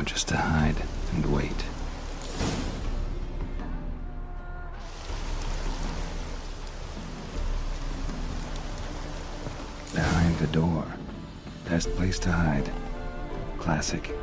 just to hide and wait. Behind the door. Best place to hide. Classic.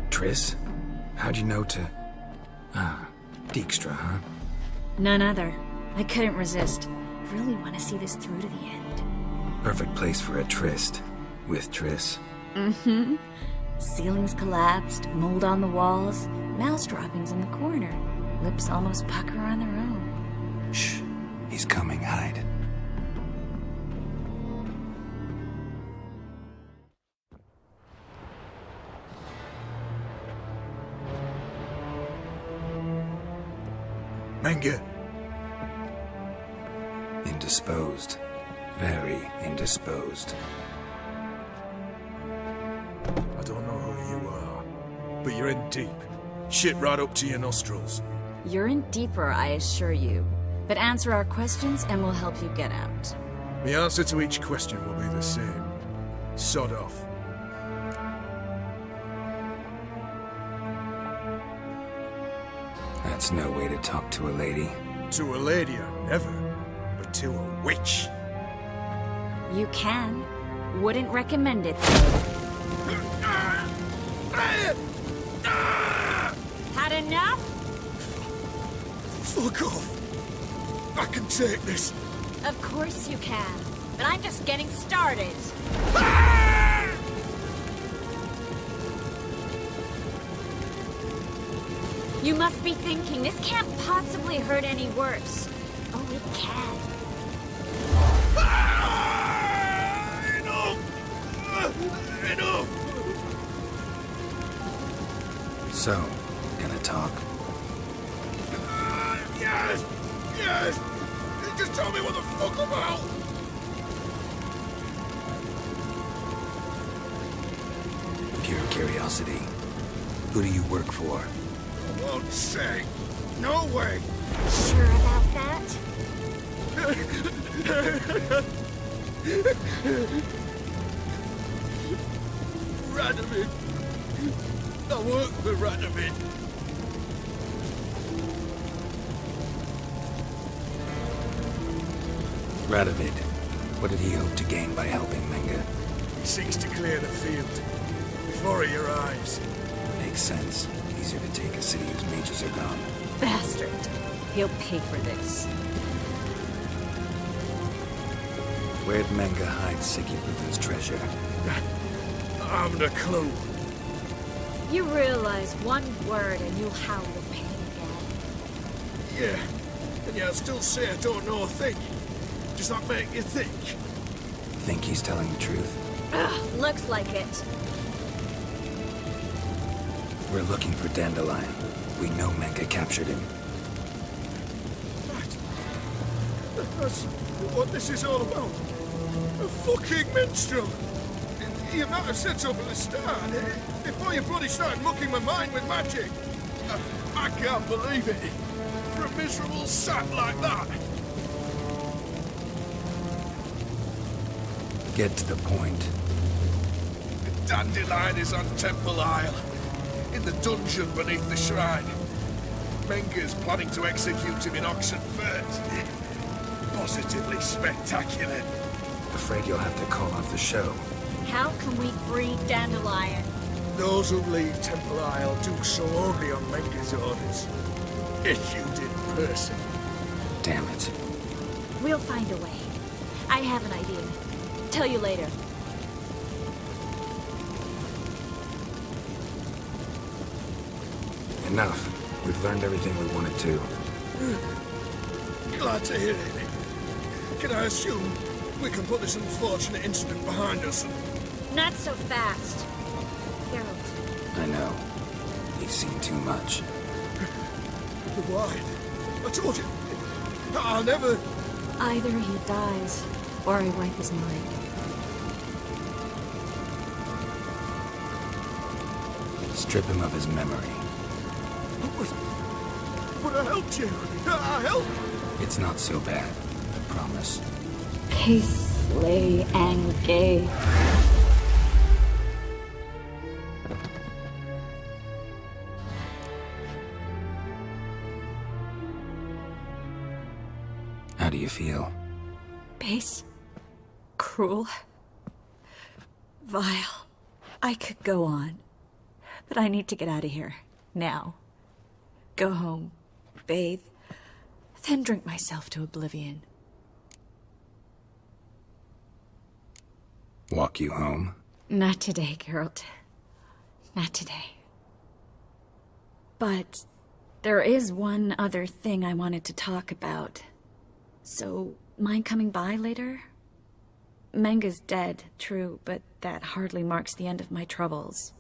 Triss? How'd you know to... Ah, Dijkstra, huh? None other. I couldn't resist. Really want to see this through to the end. Perfect place for a tryst. With Triss. Mm-hmm. Ceilings collapsed, mold on the walls, mouse droppings in the corner. Lips almost pucker on their own. Shh. He's coming, hide. Menge. Indisposed. Very indisposed. I don't know who you are, but you're in deep. Shit right up to your nostrils. You're in deeper, I assure you. But answer our questions and we'll help you get out. The answer to each question will be the same. Sod off. That's no way to talk to a lady. To a lady, I never. But to a witch. You can. Wouldn't recommend it. Had enough? Fuck off. I can take this. Of course you can. But I'm just getting started. You must be thinking, this can't possibly hurt any worse. Oh, it can. Enough! So, gonna talk? Yes! Yes! Just tell me what the fuck about! Pure curiosity. Who do you work for? I won't say. No way! Sure about that? Radovid. I work for Radovid. Radovid. What did he hope to gain by helping Menge? He seeks to clear the field. Before your eyes. Makes sense. Easier to take a city whose mages are gone. Bastard. He'll pay for this. Where'd Menge hide Sigurd's treasure? I haven't a clue. You realize one word and you'll howl with pain again. Yeah. And yeah, I'll still say I don't know a thing. Does that make you think? Think he's telling the truth? Ugh, looks like it. We're looking for Dandelion. We know Menge captured him. That's what this is all about. A fucking minstrel! You might have said so from the start, eh? Before you bloody started mucking my mind with magic. I can't believe it. For a miserable sap like that. Get to the point. The Dandelion is on Temple Isle. In the dungeon beneath the shrine. Menge's planning to execute him in auction first. positively spectacular. Afraid you'll have to call off the show. How can we free Dandelion? Those who leave Temple Isle do so only on Menge's orders. Issued in person. Damn it. We'll find a way. I have an idea. Tell you later. Enough. We've learned everything we wanted to. Glad to hear it. Can I assume we can put this unfortunate incident behind us? Not so fast. Geralt. I know. He's seen too much. Why? I told you. I'll never... Either he dies, or I wipe his mind. Strip him of his memory. But I helped you. I helped. It's not so bad, I promise. Case lay and gay. How do you feel? Base. Cruel. Vile. I could go on. But I need to get out of here. Now. Go home. Bathe. Then drink myself to oblivion. Walk you home? Not today, Geralt. Not today. But there is one other thing I wanted to talk about. So, mind coming by later? Menge's dead, true, but that hardly marks the end of my troubles.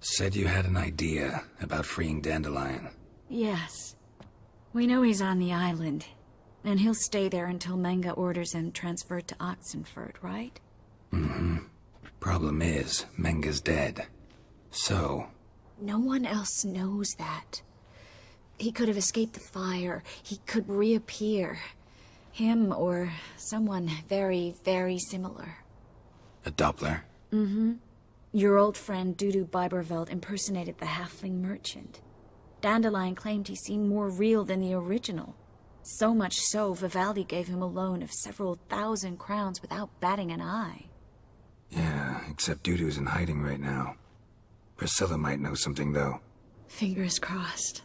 Said you had an idea about freeing Dandelion. Yes. We know he's on the island, and he'll stay there until Menge orders him transferred to Oxenford, right? Mm-hmm. Problem is, Menge's dead. So... No one else knows that. He could have escaped the fire. He could reappear. Him or someone very, very similar. A Doppler? Mm-hmm. Your old friend Dudu Biberveld impersonated the halfling merchant. Dandelion claimed he seemed more real than the original. So much so, Vivaldi gave him a loan of several 1,000 crowns without batting an eye. Yeah, except Dudu's in hiding right now. Priscilla might know something, though. Fingers crossed.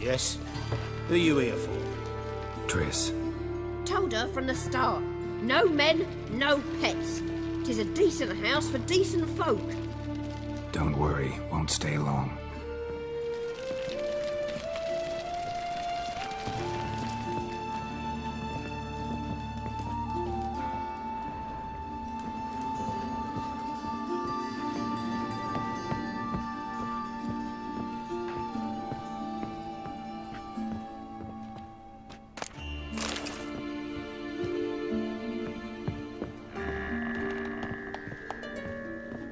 Yes? Who are you here for? Triss. Told her from the start. No men, no pets. 'Tis a decent house for decent folk. Don't worry, won't stay long.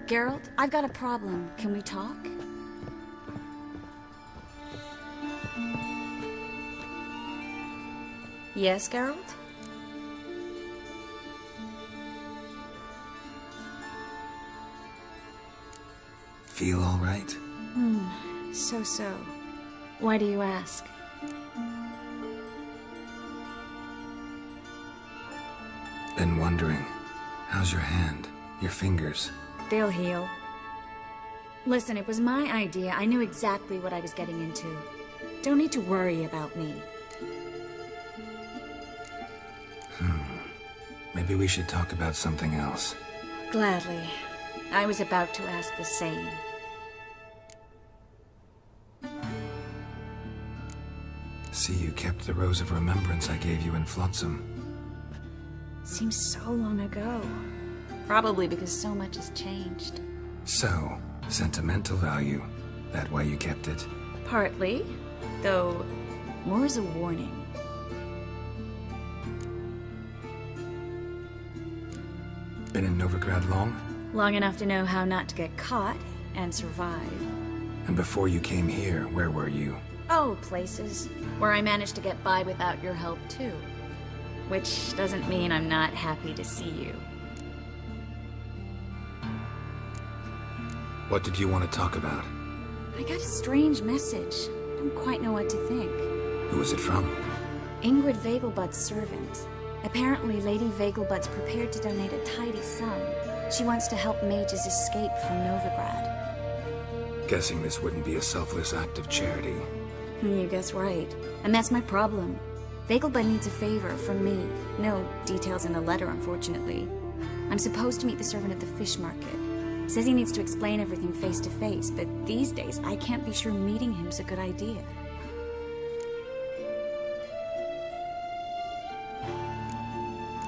Geralt, I've got a problem. Can we talk? Yes, Geralt? Feel all right? So. Why do you ask? Been wondering. How's your hand? Your fingers? They'll heal. Listen, it was my idea. I knew exactly what I was getting into. Don't need to worry about me. Maybe we should talk about something else. Gladly. I was about to ask the same. see you kept the Rose of Remembrance I gave you in Flotsam. Seems so long ago. Probably because so much has changed. So, sentimental value. That why you kept it? Partly, though more as a warning. Been in Novigrad long? Long enough to know how not to get caught and survive. And before you came here, where were you? Oh, places where I managed to get by without your help too. Which doesn't mean I'm not happy to see you. What did you want to talk about? I got a strange message. Don't quite know what to think. Who was it from? Ingrid Vegelbud's servant. Apparently, Lady Vegelbud's prepared to donate a tidy sum. She wants to help mages escape from Novigrad. Guessing this wouldn't be a selfless act of charity. You guess right. And that's my problem. Vegelbud needs a favor from me. No details in the letter, unfortunately. I'm supposed to meet the servant at the fish market. Says he needs to explain everything face to face, but these days I can't be sure meeting him's a good idea.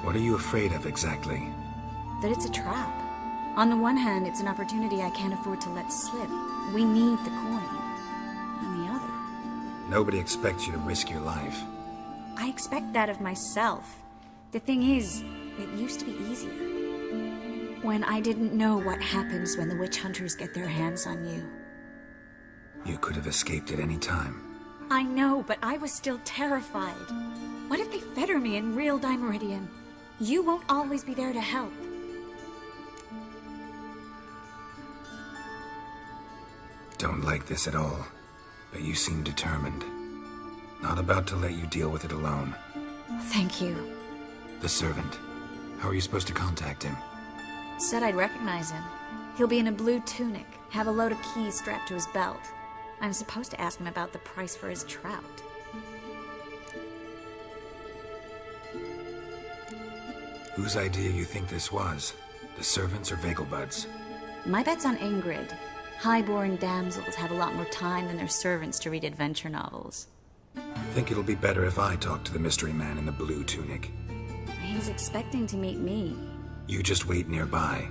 What are you afraid of exactly? That it's a trap. On the one hand, it's an opportunity I can't afford to let slip. We need the coin. On the other, Nobody expects you to risk your life. I expect that of myself. The thing is, it used to be easier. When I didn't know what happens when the witch hunters get their hands on you. You could have escaped at any time. I know, but I was still terrified. What if they fetter me in real Dimeridium? You won't always be there to help. Don't like this at all, but you seem determined. Not about to let you deal with it alone. Thank you. The servant. How are you supposed to contact him? Said I'd recognize him. He'll be in a blue tunic, have a load of keys strapped to his belt. I'm supposed to ask him about the price for his trout. Whose idea you think this was? The servants or Vegelbud's? My bet's on Ingrid. High-born damsels have a lot more time than their servants to read adventure novels. Think it'll be better if I talk to the mystery man in the blue tunic. He's expecting to meet me. You just wait nearby.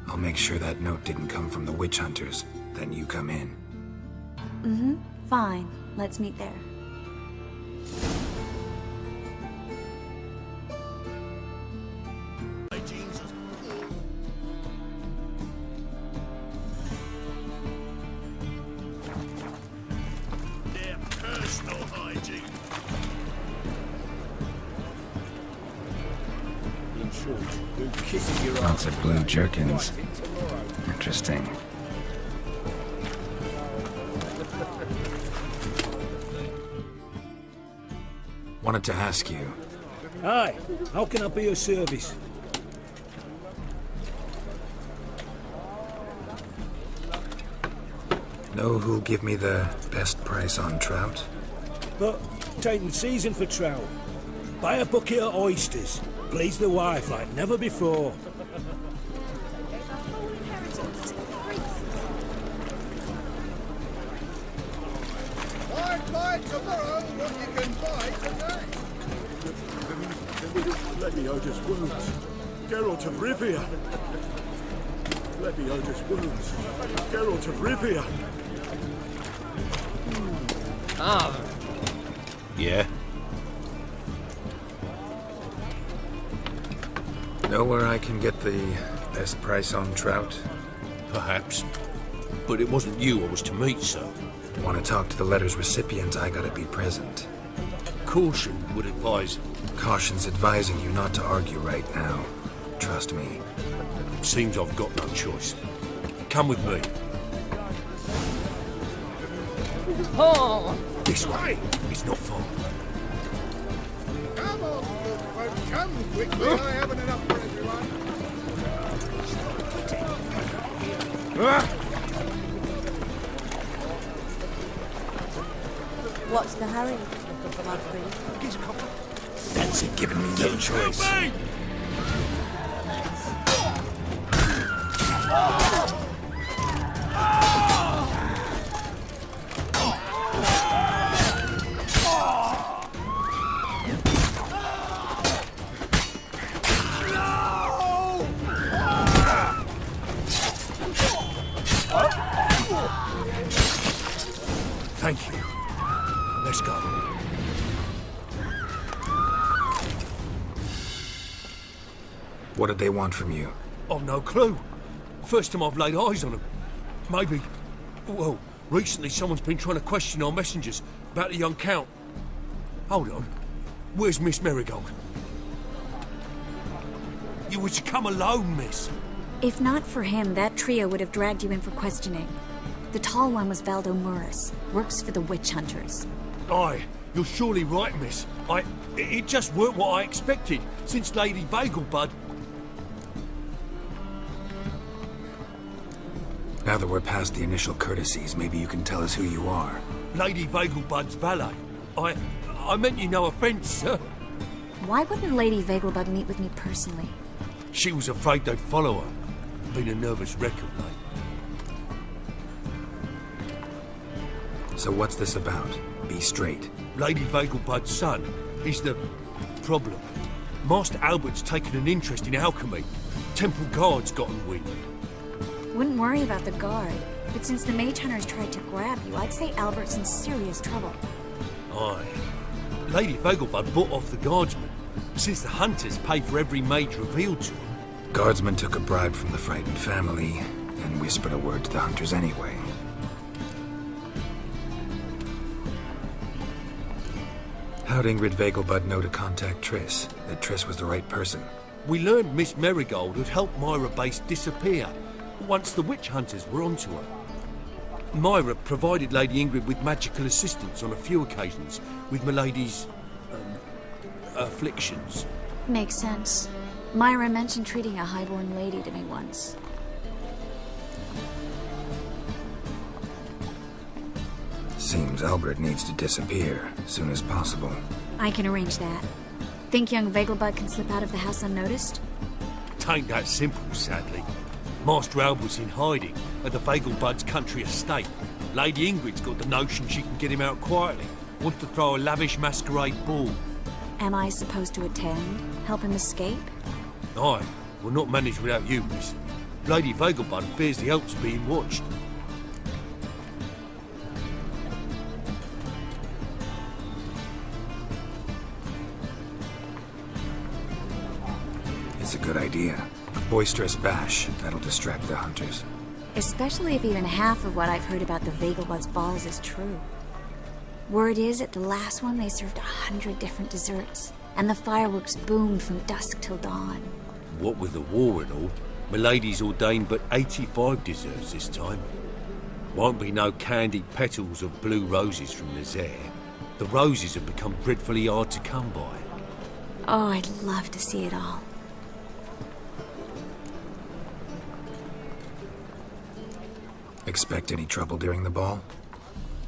I'll make sure that note didn't come from the witch hunters. Then you come in. Fine. Let's meet there. Their personal hygiene. Lots of blue jerkins. Interesting. Wanted to ask you. Aye, how can I be of service? Know who'll give me the best price on trout? But, taking the season for trout. Buy a bucket of oysters. Please the wife like never before. Buy tomorrow what you can buy today. Lediotus wounds. Geralt of Rivia. Lediotus wounds. Geralt of Rivia. Yeah? Know where I can get the best price on trout? Perhaps. But it wasn't you I was to meet, sir. Want to talk to the letter's recipient, I gotta be present. Caution would advise. Caution's advising you not to argue right now. Trust me. Seems I've got no choice. Come with me. Oh! This way. It's not far. Come on, good folk, come quickly. I haven't enough for everyone. What's the hurry, my friend? Fancy giving me no choice. What did they want from you? I've no clue. First time I've laid eyes on them. Maybe... Well, recently someone's been trying to question our messengers about the young Count. Hold on. Where's Miss Marigold? You were to come alone, miss. If not for him, that trio would have dragged you in for questioning. The tall one was Valdo Murris, works for the witch hunters. Aye, you're surely right, miss. It just weren't what I expected, since Lady Vagelbud... Now that we're past the initial courtesies, maybe you can tell us who you are. Lady Vagelbud's valet. I meant you no offence, sir. Why wouldn't Lady Vagelbud meet with me personally? She was afraid they'd follow her. Been a nervous wreck of late. So what's this about? Be straight. Lady Vagelbud's son. He's the problem. Master Albert's taken an interest in alchemy. Temple Guard's gotten wind. Wouldn't worry about the guard, but since the mage hunters tried to grab you, I'd say Albert's in serious trouble. Aye. Lady Vagelbud bought off the guardsmen, since the hunters pay for every mage revealed to them. Guardsmen took a bribe from the frightened family and whispered a word to the hunters anyway. How'd Ingrid Vagelbud know to contact Triss? That Triss was the right person? We learned Miss Marigold had helped Myra Base disappear once the witch hunters were onto her. Myra provided Lady Ingrid with magical assistance on a few occasions with Milady's... afflictions. Makes sense. Myra mentioned treating a highborn lady to me once. Seems Albert needs to disappear as soon as possible. I can arrange that. Think young Vagelbud can slip out of the house unnoticed? Tain't that simple, sadly. Master Albert's in hiding at the Vagelbud's country estate. Lady Ingrid's got the notion she can get him out quietly. Wants to throw a lavish masquerade ball. Am I supposed to attend? Help him escape? Aye, we'll not manage without you, miss. Lady Vagelbud fears the Alps being watched. It's a good idea. A boisterous bash. That'll distract the hunters. Especially if even half of what I've heard about the Vagelbud's balls is true. Word is, at the last one they served 100 different desserts, and the fireworks boomed from dusk till dawn. What with the war and all, Milady's ordained but 85 desserts this time. Won't be no candied petals of blue roses from Nazaire. The roses have become dreadfully hard to come by. Oh, I'd love to see it all. Expect any trouble during the ball?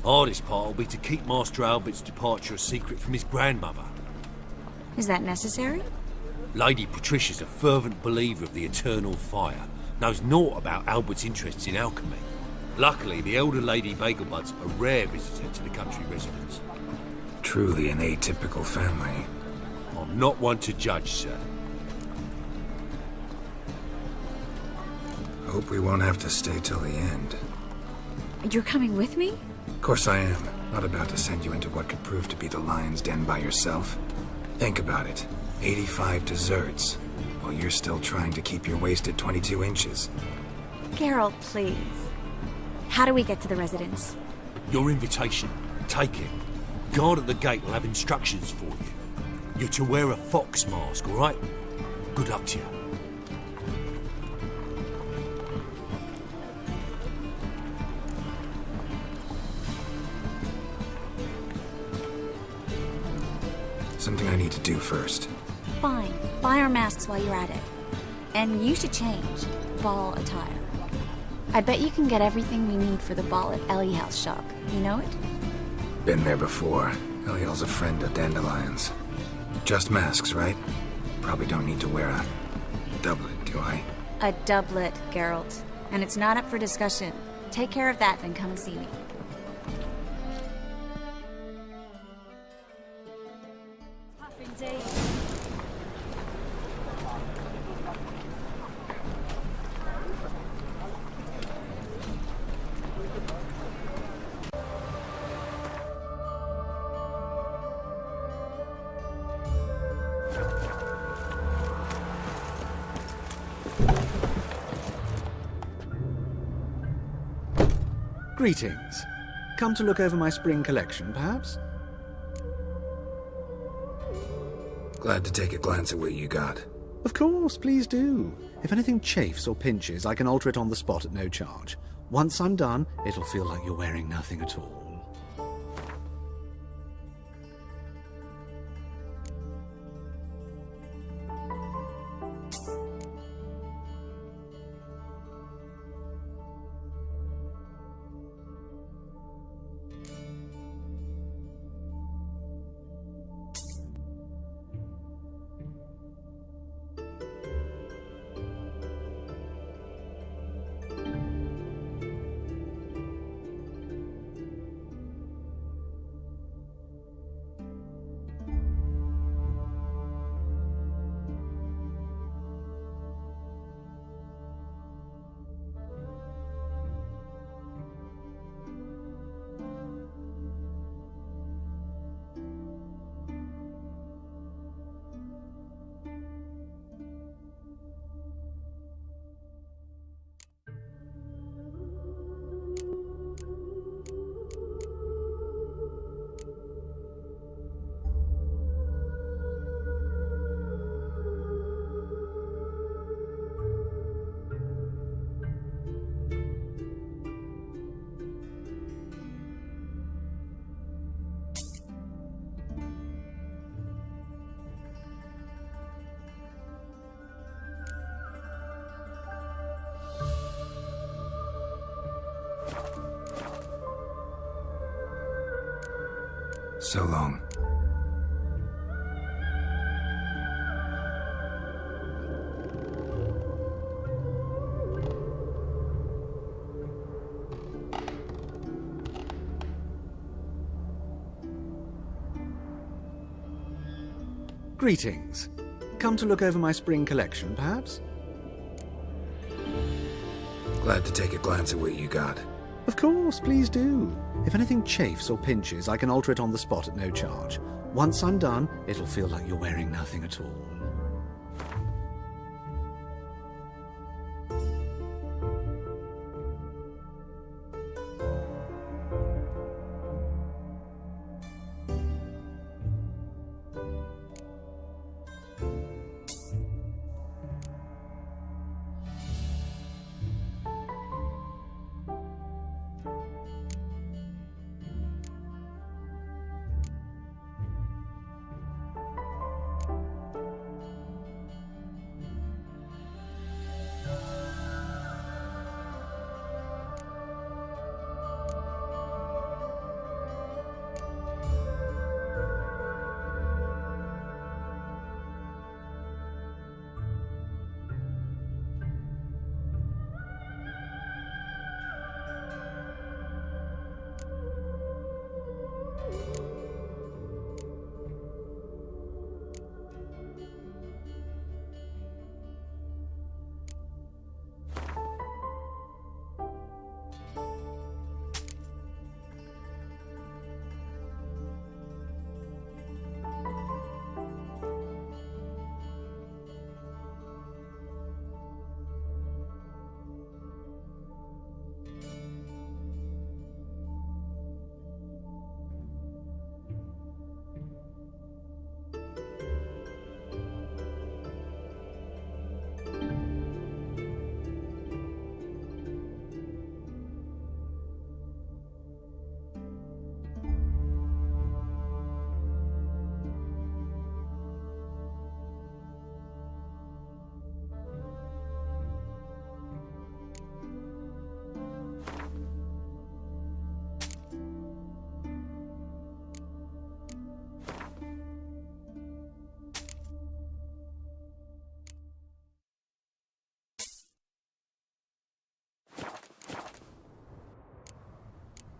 Hardest part will be to keep Master Albert's departure a secret from his grandmother. Is that necessary? Lady Patricia's a fervent believer of the eternal fire, knows naught about Albert's interests in alchemy. Luckily, the elder Lady Vagelbud's a rare visitor to the country residence. Truly an atypical family. I'm not one to judge, sir. Hope we won't have to stay till the end. You're coming with me? Of course I am. Not about to send you into what could prove to be the lion's den by yourself. Think about it. 85 desserts, while you're still trying to keep your waist at 22 inches. Geralt, please. How do we get to the residence? Your invitation. Take it. Guard at the gate will have instructions for you. You're to wear a fox mask, all right? Good luck to you. Something I need to do first. Fine. Buy our masks while you're at it. And you should change. Ball attire. I bet you can get everything we need for the ball at Eliel's shop. You know it? Been there before. Eliel's a friend of Dandelion's. Just masks, right? Probably don't need to wear a doublet, do I? A doublet, Geralt. And it's not up for discussion. Take care of that, then come and see me. Greetings. Come to look over my spring collection, perhaps? Glad to take a glance at what you got. Of course, please do. If anything chafes or pinches, I can alter it on the spot at no charge. Once I'm done, it'll feel like you're wearing nothing at all. So long. Greetings. Come to look over my spring collection, perhaps? Glad to take a glance at what you got. Of course, please do. If anything chafes or pinches, I can alter it on the spot at no charge. Once I'm done, it'll feel like you're wearing nothing at all.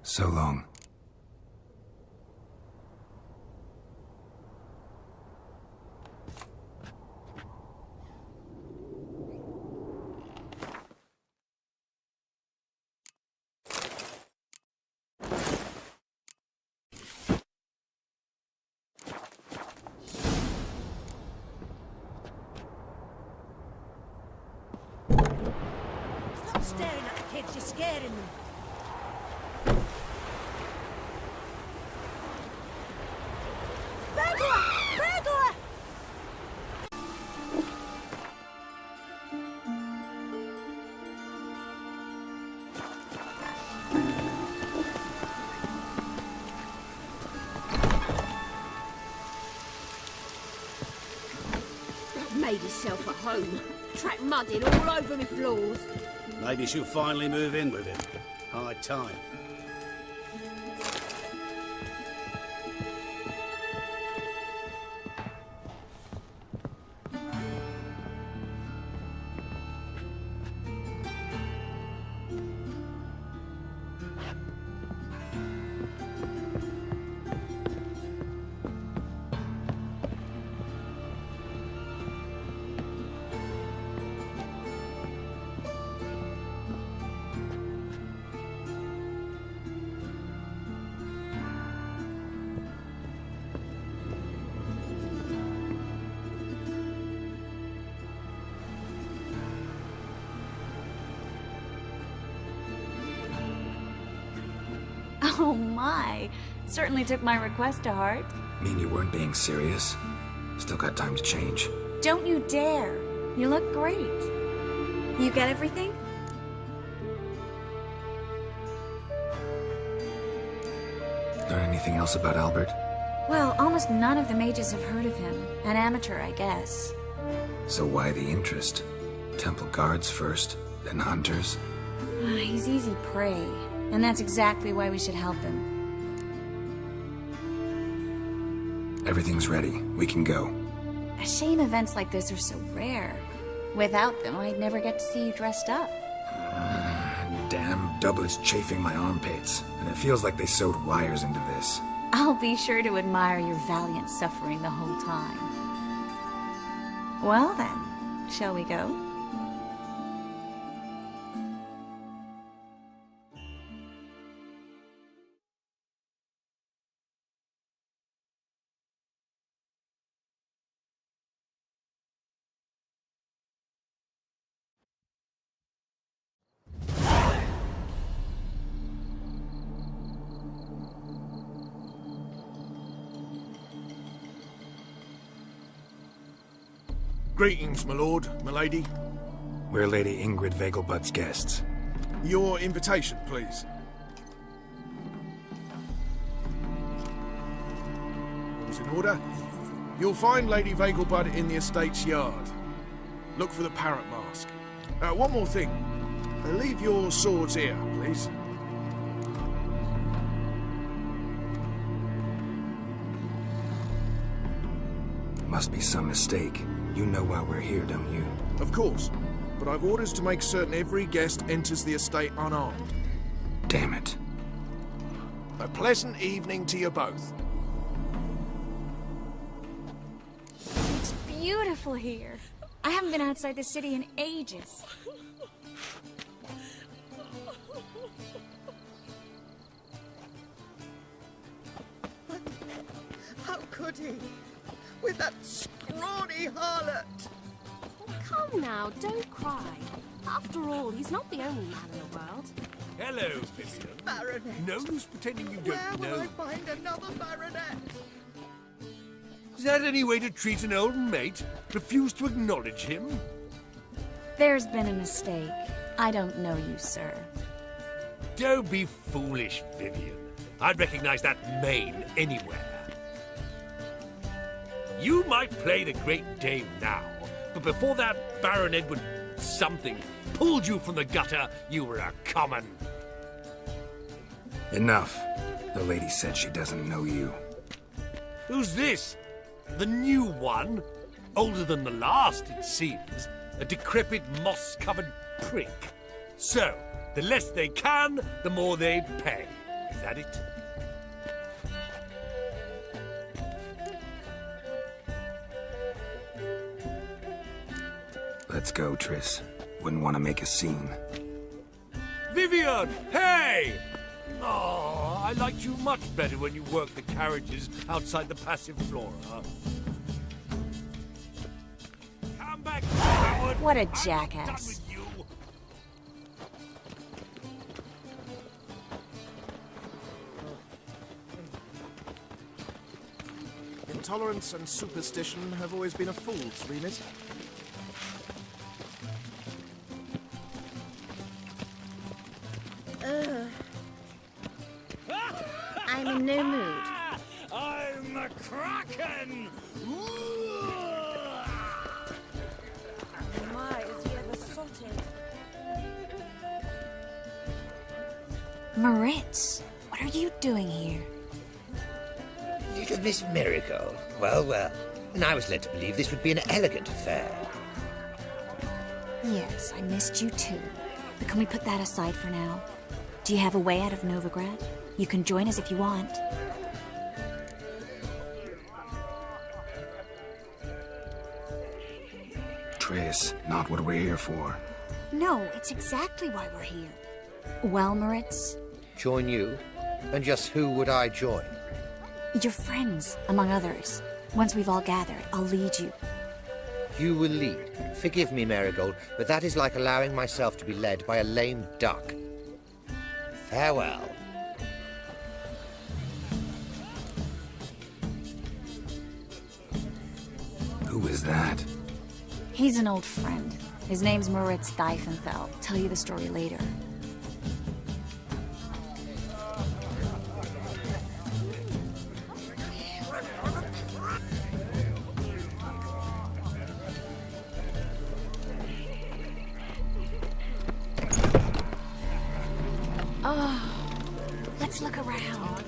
So long. staring at the kids, you're scaring them. Burglar! Burglar! Made himself at home. Track mud in all over me floors. Maybe she'll finally move in with him. High time. Oh my. Certainly took my request to heart. Mean you weren't being serious? Still got time to change. Don't you dare. You look great. You get everything? Learn anything else about Albert? Well, almost none of the mages have heard of him. An amateur, I guess. So why the interest? Temple guards first, then hunters? He's easy prey. And that's exactly why we should help him. Everything's ready. We can go. A shame events like this are so rare. Without them, I'd never get to see you dressed up. Damn doublets chafing my armpits. And it feels like they sewed wires into this. I'll be sure to admire your valiant suffering the whole time. Well then, shall we go? Greetings, my lord, my lady. We're Lady Ingrid Vegelbud's guests. Your invitation, please. All's in order. You'll find Lady Vegelbud in the estate's yard. Look for the parrot mask. One more thing. Leave your swords here, please. Must be some mistake. You know why we're here, don't you? Of course. But I've orders to make certain every guest enters the estate unarmed. Damn it. A pleasant evening to you both. It's beautiful here. I haven't been outside the city in ages. How could he? With that scrawny harlot! Come now, don't cry. After all, he's not the only man in the world. Hello, Vivian. Baronet! No use pretending you Where don't will know. I find another baronet? Is that any way to treat an old mate? Refuse to acknowledge him? There's been a mistake. I don't know you, sir. Don't be foolish, Vivian. I'd recognize that mane anywhere. You might play the Great Dame now, but before that Baron Edward something pulled you from the gutter, you were a common. Enough. The lady said she doesn't know you. Who's this? The new one? Older than the last, it seems. A decrepit, moss-covered prick. So, the less they can, the more they pay. Is that it? Let's go, Triss. Wouldn't want to make a scene. Vivian! Hey! Oh, I liked you much better when you worked the carriages outside the passive flora. Come back, coward! What a I'm not done jackass. with you. intolerance and superstition have always been a fool's remit. I'm in no mood. I'm a Kraken! My, is he ever sotted? Moritz, what are you doing here? Little Miss Marigold. Well, well. And I was led to believe this would be an elegant affair. Yes, I missed you too. But can we put that aside for now? Do you have a way out of Novigrad? You can join us if you want. Triss, not what we're here for. No, it's exactly why we're here. Well, Moritz? Join you? And just who would I join? Your friends, among others. Once we've all gathered, I'll lead you. You will lead. Forgive me, Marigold, but that is like allowing myself to be led by a lame duck. Farewell. Who is that? He's an old friend. His name's Moritz Diefenthal. Tell you the story later. Oh, let's look around.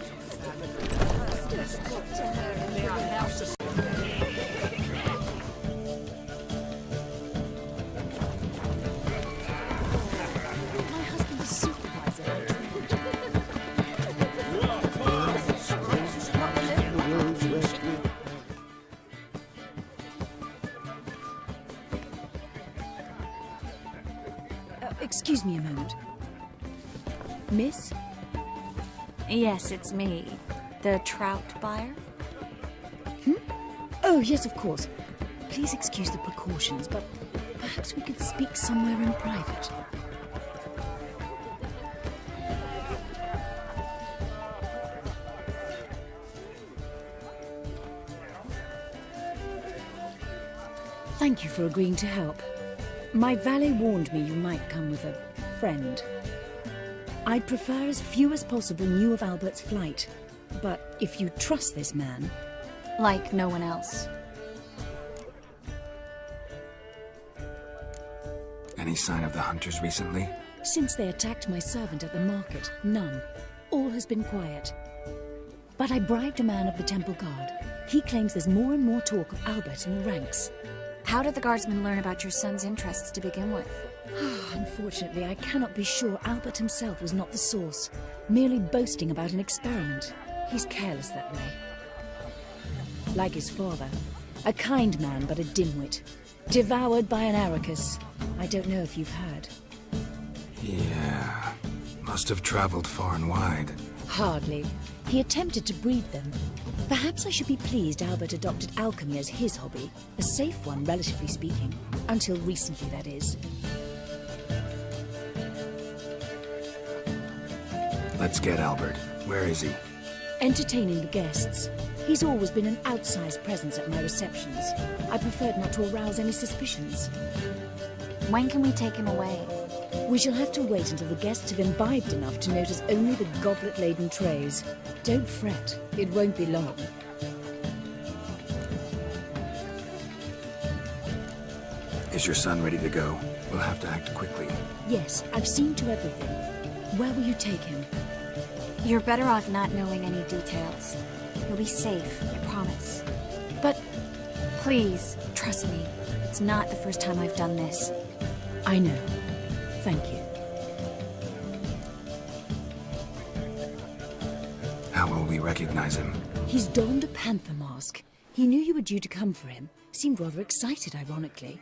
My husband's a supervisor. Excuse me a moment. Miss? Yes, it's me. The trout buyer? Oh, yes, of course. Please excuse the precautions, but perhaps we could speak somewhere in private. Thank you for agreeing to help. My valet warned me you might come with a friend. I'd prefer as few as possible knew of Albert's flight. But if you trust this man... Like no one else. Any sign of the hunters recently? Since they attacked my servant at the market, none. All has been quiet. But I bribed a man of the Temple Guard. He claims there's more and more talk of Albert in the ranks. How did the guardsmen learn about your son's interests to begin with? Unfortunately, I cannot be sure Albert himself was not the source, merely boasting about an experiment. He's careless that way. Like his father, a kind man but a dimwit, devoured by an Arrakis. I don't know if you've heard. Yeah, must have traveled far and wide. Hardly. He attempted to breed them. Perhaps I should be pleased Albert adopted alchemy as his hobby, a safe one, relatively speaking. Until recently, that is. Let's get Albert. Where is he? Entertaining the guests. He's always been an outsized presence at my receptions. I preferred not to arouse any suspicions. When can we take him away? We shall have to wait until the guests have imbibed enough to notice only the goblet-laden trays. Don't fret, it won't be long. Is your son ready to go? We'll have to act quickly. Yes, I've seen to everything. Where will you take him? You're better off not knowing any details. He'll be safe, I promise. But... Please, trust me. It's not the first time I've done this. I know. Thank you. How will we recognize him? He's donned a panther mask. He knew you were due to come for him. Seemed rather excited, ironically.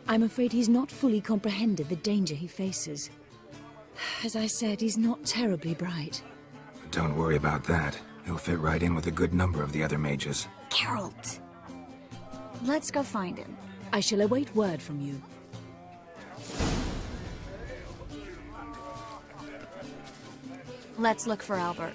I'm afraid he's not fully comprehended the danger he faces. As I said, he's not terribly bright. Don't worry about that. He'll fit right in with a good number of the other mages. Geralt! Let's go find him. I shall await word from you. Let's look for Albert.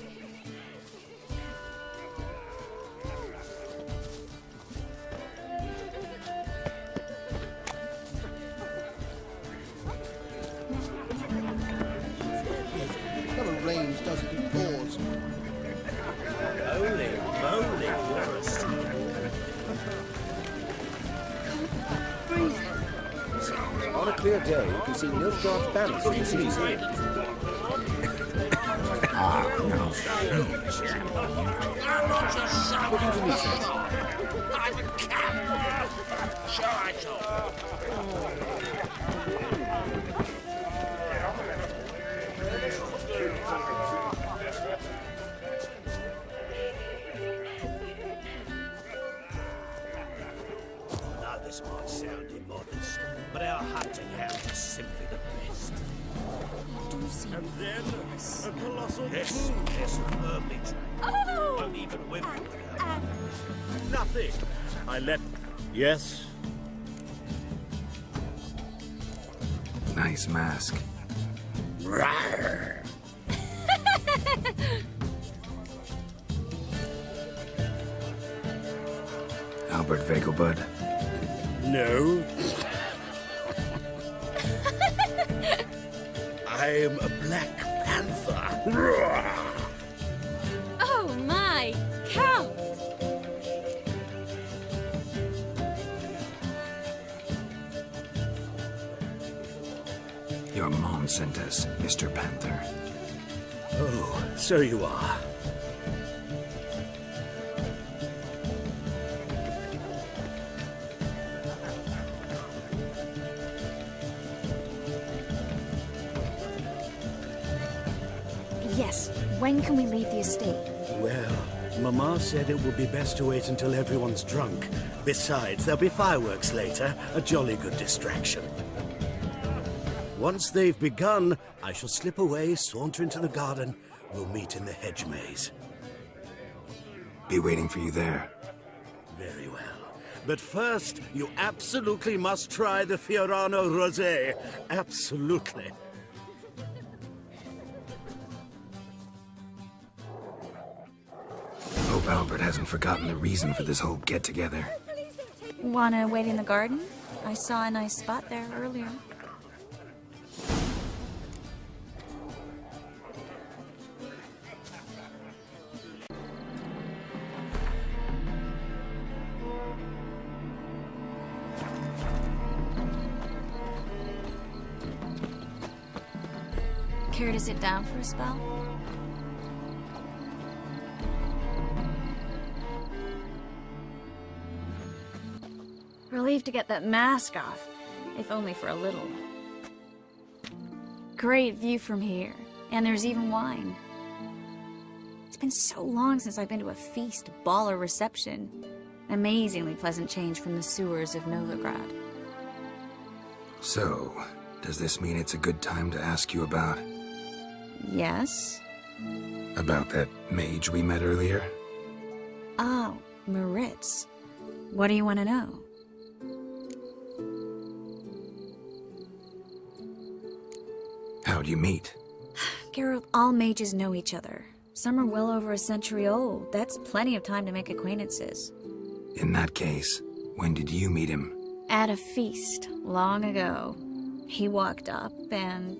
doesn't he pause? Holy moly, you're a steal. On a clear day, you can see Nilfgaard's banners from the city's end. Looking to me, sir. I'm a cat! Sure I told. Now this might sound immodest, but our hunting hound is simply the best. You do seem And then a colossal Yes, boom. they're superbly trained. Oh! Not even women would have. Nothing. I let... Yes? Nice mask. Rawr. Albert Vegelbud. No. I'm a Black Panther. Oh my, Count! Your mom sent us, Mr. Panther. Oh, so you are. Yes, when can we leave the estate? Well, Mama said it would be best to wait until everyone's drunk. Besides, there'll be fireworks later, a jolly good distraction. Once they've begun, I shall slip away, saunter into the garden. We'll meet in the hedge maze. Be waiting for you there. Very well. But first, you absolutely must try the Fiorano Rosé. Absolutely. Hope Albert hasn't forgotten the reason for this whole get-together. Wanna wait in the garden? I saw a nice spot there earlier. Care to sit down for a spell? Relieved to get that mask off, if only for a little. Great view from here, and there's even wine. It's been so long since I've been to a feast, ball, or reception. Amazingly pleasant change from the sewers of Novigrad. So, does this mean it's a good time to ask you about... Yes? About that mage we met earlier? Oh, Maritz. What do you want to know? How'd you meet? Geralt, all mages know each other. Some are well over a century old. That's plenty of time to make acquaintances. In that case, when did you meet him? At a feast, long ago. He walked up and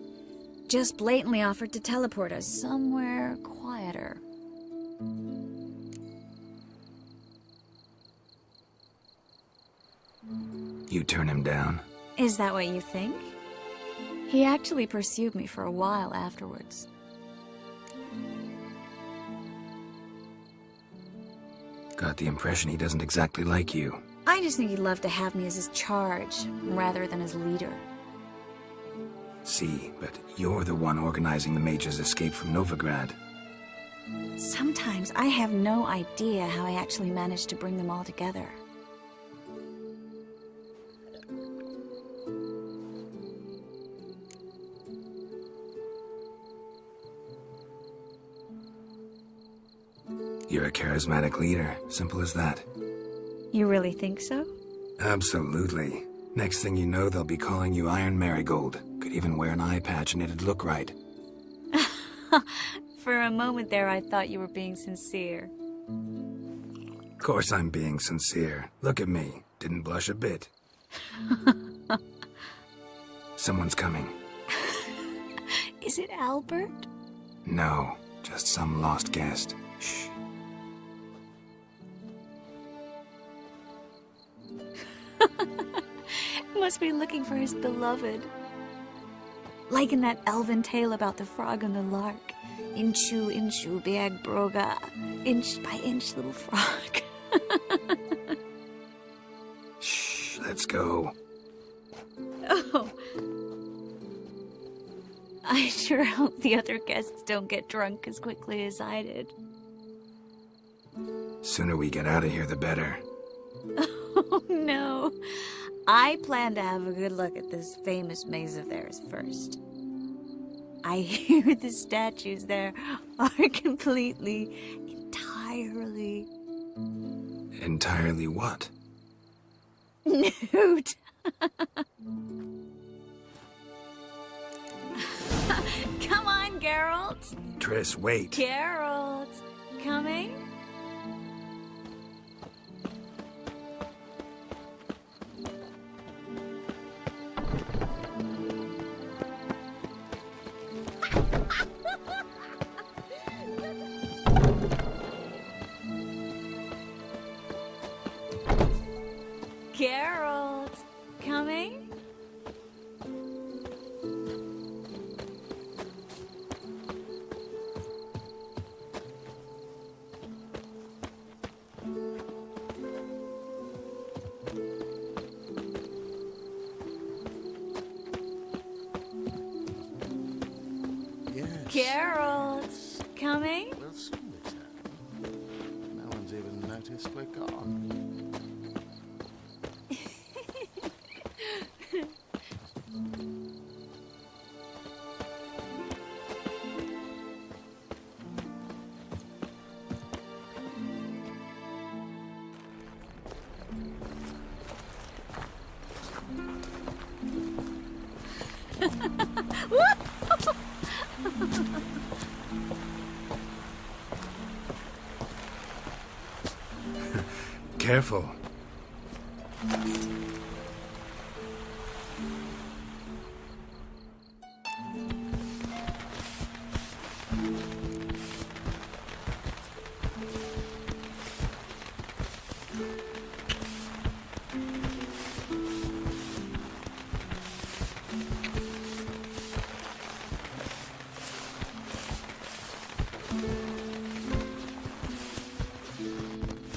just blatantly offered to teleport us somewhere quieter. You turn him down? Is that what you think? He actually pursued me for a while afterwards. Got the impression he doesn't exactly like you. I just think he'd love to have me as his charge, rather than his leader. See, but you're the one organizing the mage's escape from Novigrad. Sometimes I have no idea how I actually managed to bring them all together. You're a charismatic leader, simple as that. You really think so? Absolutely. Next thing you know, they'll be calling you Iron Marigold. Could even wear an eye patch and it'd look right. For a moment there, I thought you were being sincere. Of course I'm being sincere. Look at me. Didn't blush a bit. Someone's coming. Is it Albert? No. Just some lost guest. Shh. Must be looking for his beloved. Like in that elven tale about the frog and the lark. Inchu, inchu, biag broga. Inch by inch, little frog. Shh, let's go. Oh. I sure hope the other guests don't get drunk as quickly as I did. Sooner we get out of here, the better. Oh, no. I plan to have a good look at this famous maze of theirs first. I hear the statues there are completely, entirely... Entirely what? Nude. Come on, Geralt. Triss, wait. Geralt, coming? Geralt, coming? Geralt, coming? We'll soon return. No one's even noticed we're gone. Careful.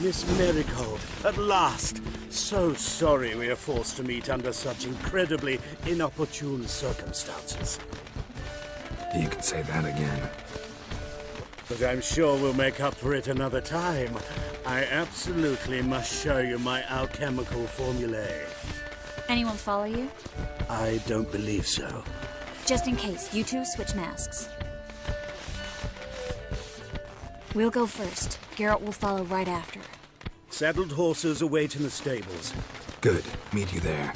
Miss Marigold, at last! So sorry we are forced to meet under such incredibly inopportune circumstances. You can say that again. But I'm sure we'll make up for it another time. I absolutely must show you my alchemical formulae. Anyone follow you? I don't believe so. Just in case, you two switch masks. We'll go first. Geralt will follow right after. Saddled horses await in the stables. Good. Meet you there.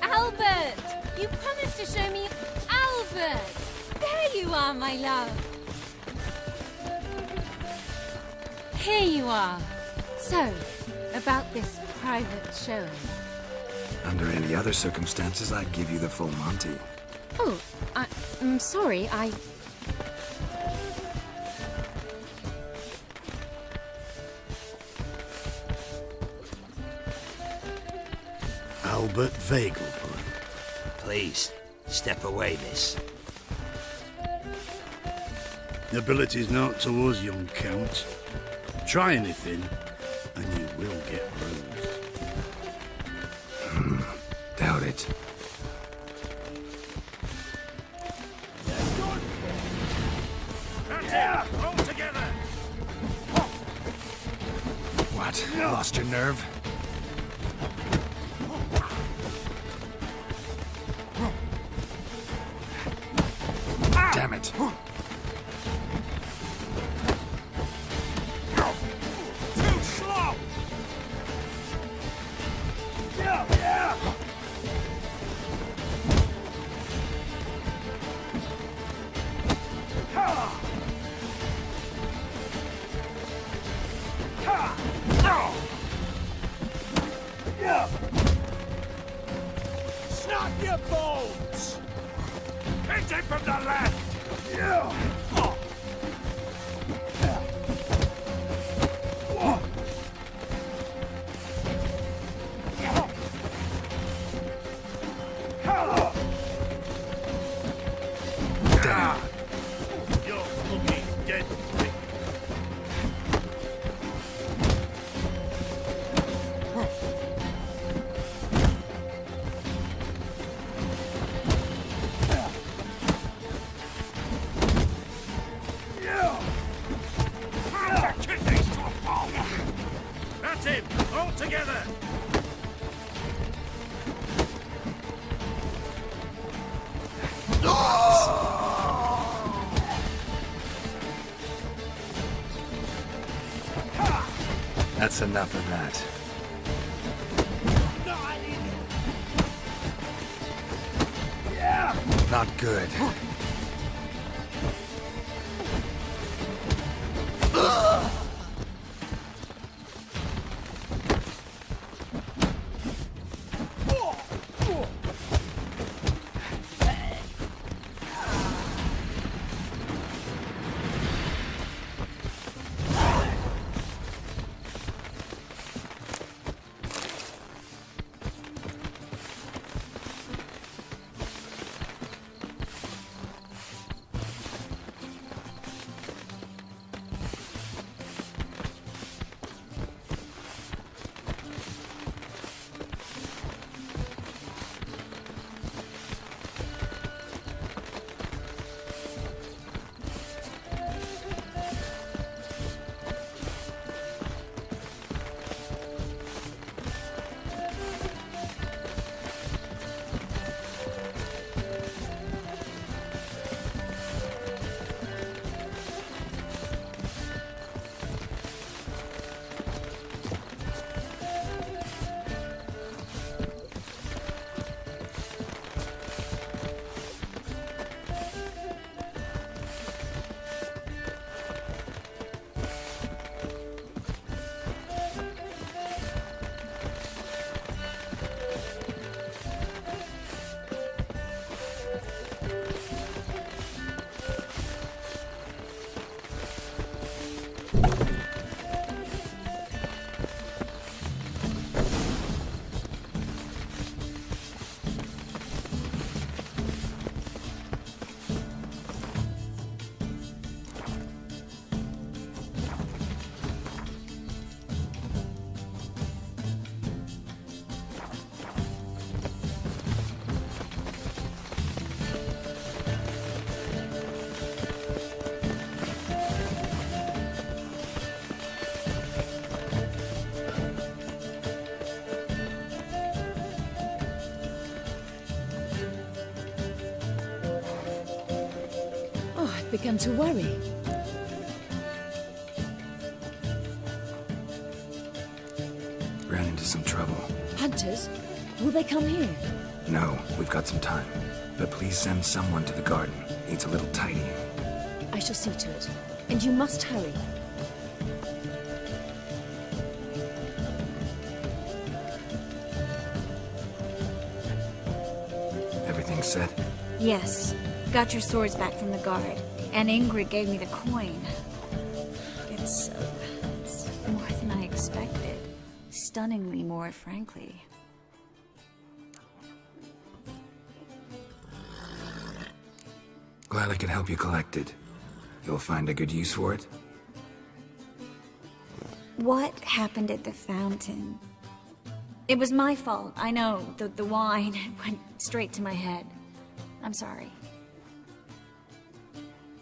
Albert! You promised to show me Albert! There you are, my love. Here you are. So, about this private showing. Under any other circumstances, I'd give you the full Monty. Oh, I'm sorry, Albert Vegelbrun. Please, step away, miss. Ability's not towards young Count. Try anything, and you will get bruised. Doubt it. That's it! All together! Wow. What? Lost your nerve? Damn it. Too slow! Yeah! Snap your bones! Hit it from the left! Yeah! Damn. You're fucking dead, prick. Kick these to a pulp! That's it! All together! That's enough of that. Not good. Began to worry. Ran into some trouble. Hunters? Will they come here? No, we've got some time. But please send someone to the garden. Needs a little tidying. I shall see to it. And you must hurry. Everything set? Yes. Got your swords back from the guard. And Ingrid gave me the coin. It's more than I expected. Stunningly more, frankly. Glad I could help you collect it. You'll find a good use for it? What happened at the fountain? It was my fault, I know. The wine went straight to my head. I'm sorry.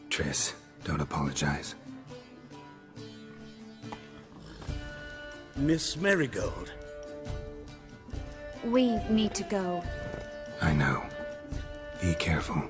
Triss, don't apologize. Miss Marigold. We need to go. I know. Be careful.